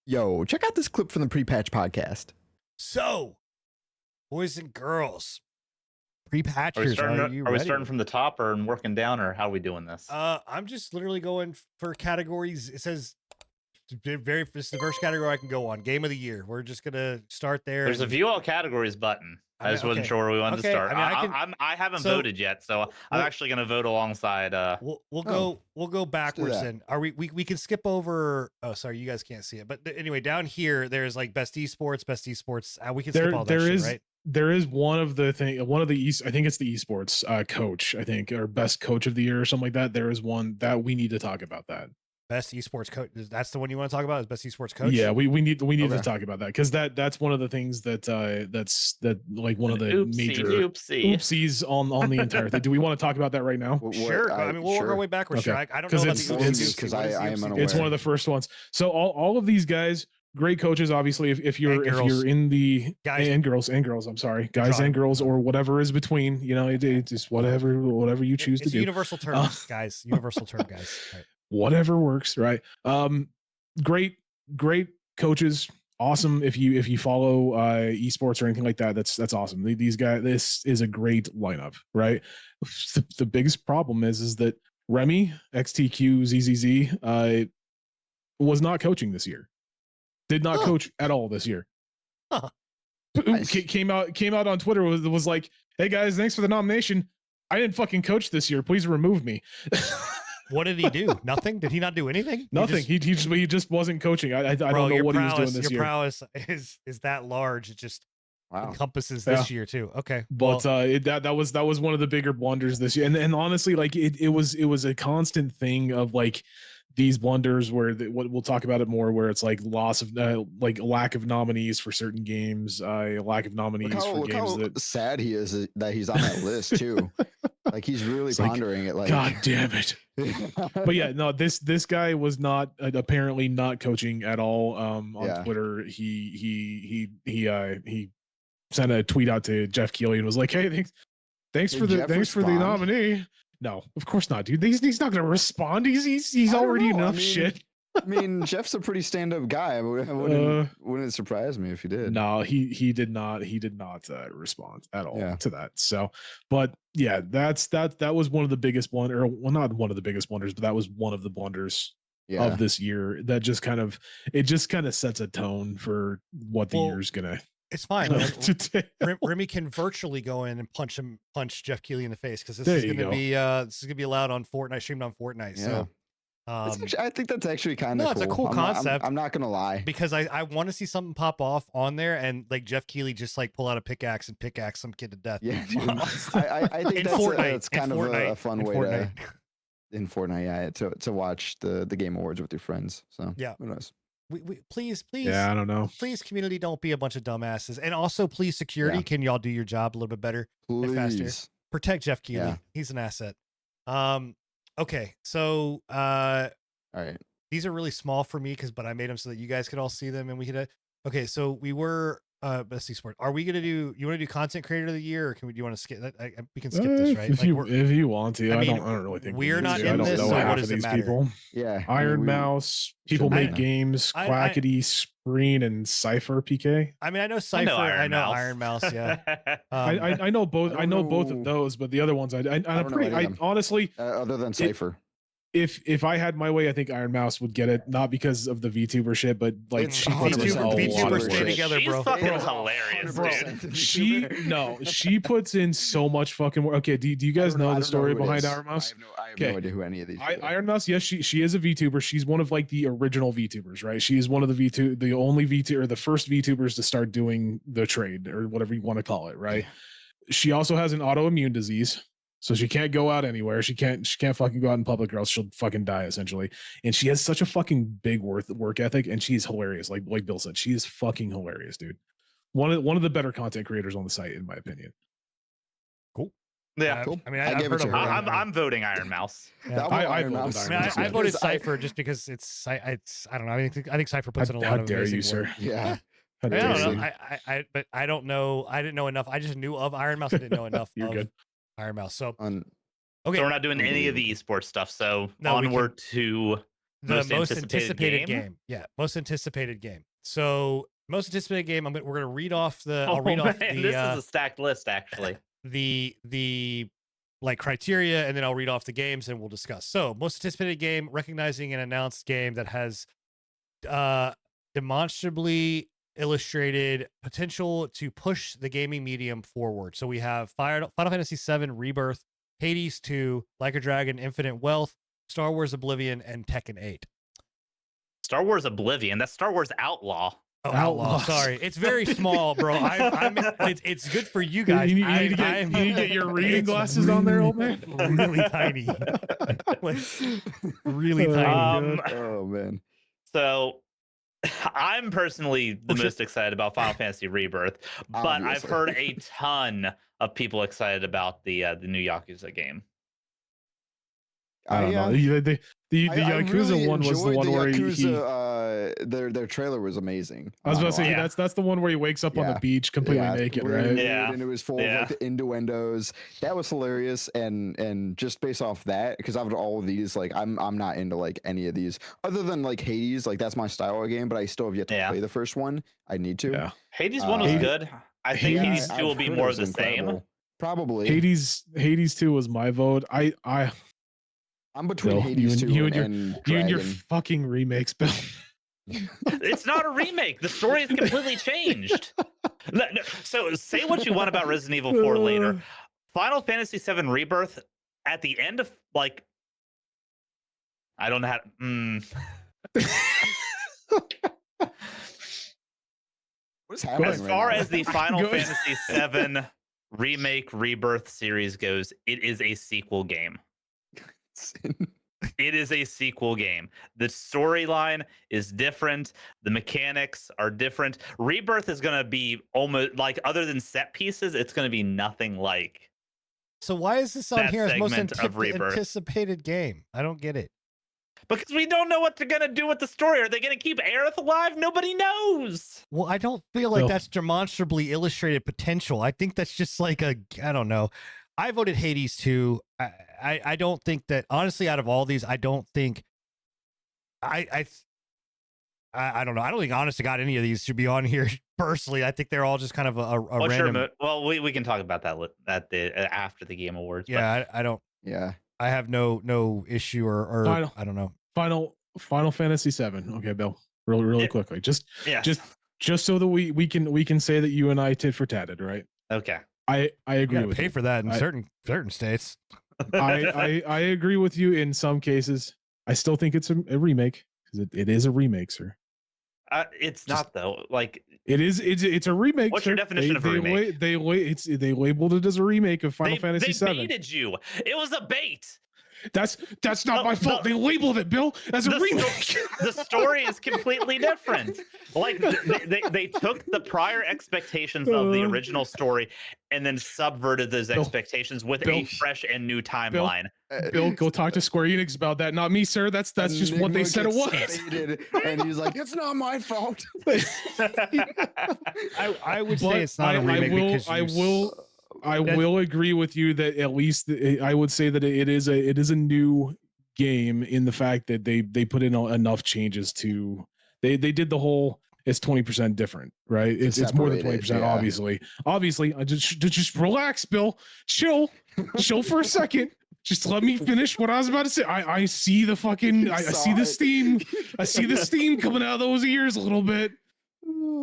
Yo, check out this clip from the Pre-Patch podcast. So, boys and girls, Are we pre-patchers, starting, are you starting ready? from the top or working down, or how are we doing this? I'm just literally going for categories. It says this is the first category I can go on. Game of the year. We're just gonna start there. There's a view all categories button. I just wasn't sure where we wanted to start. I haven't voted yet, so I'm actually going to vote alongside. We'll go backwards then. Are we can skip over. Oh, sorry, you guys can't see it. But anyway, down here there's like best esports. We can skip all that shit, right? There is one of the I think it's the esports coach, I think, or best coach of the year or something like that. There is one that we need to talk about that. Best esports coach. That's the one you want to talk about, is best esports coach? Yeah, we need to talk about that, because that's one of the things that like one of the major oopsies on the entire thing. Do we want to talk about that right now? Sure. I mean, we'll work our way backwards. Okay. I don't know about the oopsies because I am unaware. It's one of the first ones. So all of these guys, great coaches, obviously. If you're in the guys and girls, I'm sorry, guys and girls, or whatever is between, it's just whatever you choose to do. Universal term, guys. Universal term, guys. Right. Whatever works, right? Great coaches. Awesome. If you follow esports or anything like that, that's awesome. These guys, this is a great lineup, right? The biggest problem is that Remy, XTQ, ZZZ was not coaching this year. Did not coach at all this year. Nice. Came out on Twitter, was like, "Hey guys, thanks for the nomination. I didn't fucking coach this year. Please remove me." What did he do? Nothing? Did he not do anything? Nothing. He just wasn't coaching. I don't know what he was doing this year. Your prowess is that large. It just encompasses this year too. Okay. But that was one of the bigger blunders this year. And honestly, like it was a constant thing of like these blunders where we'll talk about it more, where it's like loss of like lack of nominees for certain games, lack of nominees for games. That sad he is that he's on that list too. Like he's really pondering it. Like, God damn it. But yeah, no, this guy was not apparently not coaching at all. On Twitter, he sent a tweet out to Jeff Keighley and was like, "Hey, thanks for the nominee." No, of course not, dude. He's not going to respond. He's already enough shit. I mean, Jeff's a pretty stand-up guy. Wouldn't surprise me if he did. No, he did not respond at all to that. So, but yeah, that was one of the biggest blunders, or well, not one of the biggest blunders, but that was one of the blunders of this year. That just kind of sets a tone for what the year's gonna. It's fine. Remy can virtually go in and punch Jeff Keighley in the face, because this is gonna be allowed on Fortnite, streamed on Fortnite. Yeah. So. I think that's actually kind of cool. It's a cool concept. I'm not gonna lie, because I want to see something pop off on there, and like Jeff Keighley just like pull out a pickaxe and pickaxe some kid to death. Yeah, dude. I think that's kind of a fun way to in Fortnite, to watch the Game Awards with your friends. So yeah, who knows? We please, yeah, I don't know. Please, community, don't be a bunch of dumbasses, and also please, security, can y'all do your job a little bit better and faster? Protect Jeff Keighley. Yeah. He's an asset. Okay, so all right, these are really small for me but I made them so that you guys could all see them, and we could. Okay, so we were best esports. Are we gonna do? You want to do content creator of the year, or do you want to skip that? We can skip this, right? If you want to, I don't really think we're not in this. So what does it matter? People. Yeah, Iron Mouse, people make games, Quackity, Spreen, and Cypher PK. I mean, I know Cypher. I know Iron Mouse. Yeah, I know both. I know both of those, but the other ones, I honestly, other than Cypher. If I had my way, I think Iron Mouse would get it, not because of the VTuber shit, but like VTubers stay together, bro. She's fucking hilarious, dude. She puts in so much fucking work. Okay, do you guys know the story behind Iron Mouse? I have no idea who any of these are. Iron Mouse, yes, she is a VTuber. She's one of like the original VTubers, right? She is one of the only VTuber, or the first VTubers to start doing the trade, or whatever you want to call it, right? She also has an autoimmune disease. So she can't go out anywhere. She can't fucking go out in public, or else she'll fucking die, essentially. And she has such a fucking big work ethic, and she's hilarious. Like Bill said, she is fucking hilarious, dude. One of the better content creators on the site, in my opinion. Cool. Yeah, cool. I mean, I've heard of her. I'm voting Iron Mouse. Yeah. I voted Cypher just because it's I don't know. I think Cypher puts in a lot of amazing work. Sir. Yeah. I don't know. But I don't know. I didn't know enough. I just knew of Iron Mouse. I didn't know enough. You're of good. Iron Mouse. So okay, so we're not doing any of the esports stuff. So onward to The most anticipated game. Yeah, most anticipated game. So most anticipated game. We're going to read off the. I'll read off the. This is a stacked list, actually. The like criteria, and then I'll read off the games, and we'll discuss. So most anticipated game, recognizing an announced game that has demonstrably illustrated potential to push the gaming medium forward. So we have Final Fantasy VII Rebirth, Hades 2, Like a Dragon, Infinite Wealth, Star Wars Oblivion, and Tekken 8. Star Wars Oblivion. That's Star Wars Outlaw. Oh, Outlaw. Sorry, it's very small, bro. It's good for you guys. You need to get your reading glasses on there, old man. Really tiny. Really tiny. Oh man. So I'm personally the most excited about Final Fantasy Rebirth, but obviously. I've heard a ton of people excited about the new Yakuza game. I don't know. The Yakuza really one was the one where their trailer was amazing. I was about to say that's the one where he wakes up on the beach completely naked, right? Yeah, and it was full of like the innuendos. That was hilarious, and just based off that, because out of all of these, like I'm not into like any of these other than like Hades. Like that's my style of game, but I still have yet to play the first one. I need to. Yeah, Hades one was good. I think Hades 2 will be more of the same. Probably. Hades 2 was my vote. I'm between Hades 2 and you and your fucking remakes, Bill. It's not a remake. The story is completely changed. No, so say what you want about Resident Evil 4 later. Final Fantasy VII Rebirth, at the end of like, I don't know how. What's happening? As far as the Final Fantasy VII Remake Rebirth series goes, it is a sequel game. It is a sequel game. The storyline is different. The mechanics are different. Rebirth is going to be almost like, other than set pieces, it's going to be nothing like. So why is this on here as most anticipated game? I don't get it. Because we don't know what they're going to do with the story. Are they going to keep Aerith alive? Nobody knows. Well, I don't feel like that's demonstrably illustrated potential. I think that's just like I don't know. I voted Hades 2. I don't think that, honestly, out of all these, I don't think I don't know. I don't think, honest to God, any of these should be on here. Personally, I think they're all just kind of a random. Well, we can talk about that after the Game Awards. Yeah, I don't. Yeah, I have no issue or I don't know. Final Fantasy VII. Okay, Bill. Really quickly, just so that we can say that you and I tit for tatted, right? Okay. I agree with you. Pay for that in certain states. I agree with you in some cases. I still think it's a remake because it is a remake, sir. It's not though. Like it is. It's a remake. What's your definition of a remake? They labeled it as a remake of Final Fantasy VII. They baited you. It was a bait. That's not my fault. They labeled it, Bill, as a remake. The story is completely different. Like they took the prior expectations of the original story and then subverted those expectations with a fresh and new timeline. Bill, go talk to Square Enix about that. Not me, sir. That's just what they said it was. And he's like, it's not my fault. I would say it's not a remake. I will agree with you that at least I would say that it is a new game in the fact that they put in enough changes to they did the whole it's 20% different, right? It's more than 20%, obviously. I just relax, Bill. Chill for a second. Just let me finish what I was about to say. I see the fucking I see the steam. I see the steam coming out of those ears a little bit.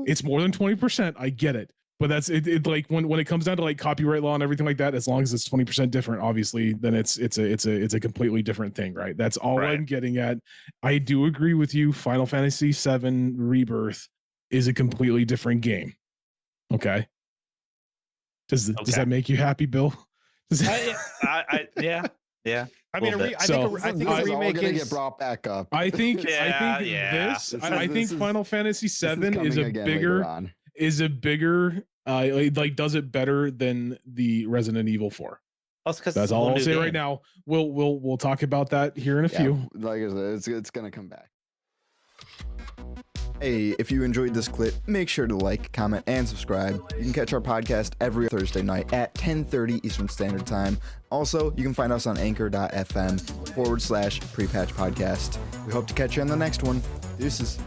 It's more than 20%. I get it. But that's it. Like when it comes down to like copyright law and everything like that, as long as it's 20% different, obviously, then it's a completely different thing, right? That's all I'm getting at. I do agree with you. Final Fantasy VII Rebirth is a completely different game. Okay. Does that make you happy, Bill? Yeah. I mean, I think a remake is get brought back up. I think Final Fantasy VII is a bigger like does it better than the Resident Evil 4. That's all I'll say right now. We'll talk about that here in a few. Like I said, it's gonna come back. Hey, if you enjoyed this clip, make sure to like, comment, and subscribe. You can catch our podcast every Thursday night at 10:30 Eastern Standard Time. Also, you can find us on anchor.fm/prepatch podcast. We hope to catch you on the next one. Deuces.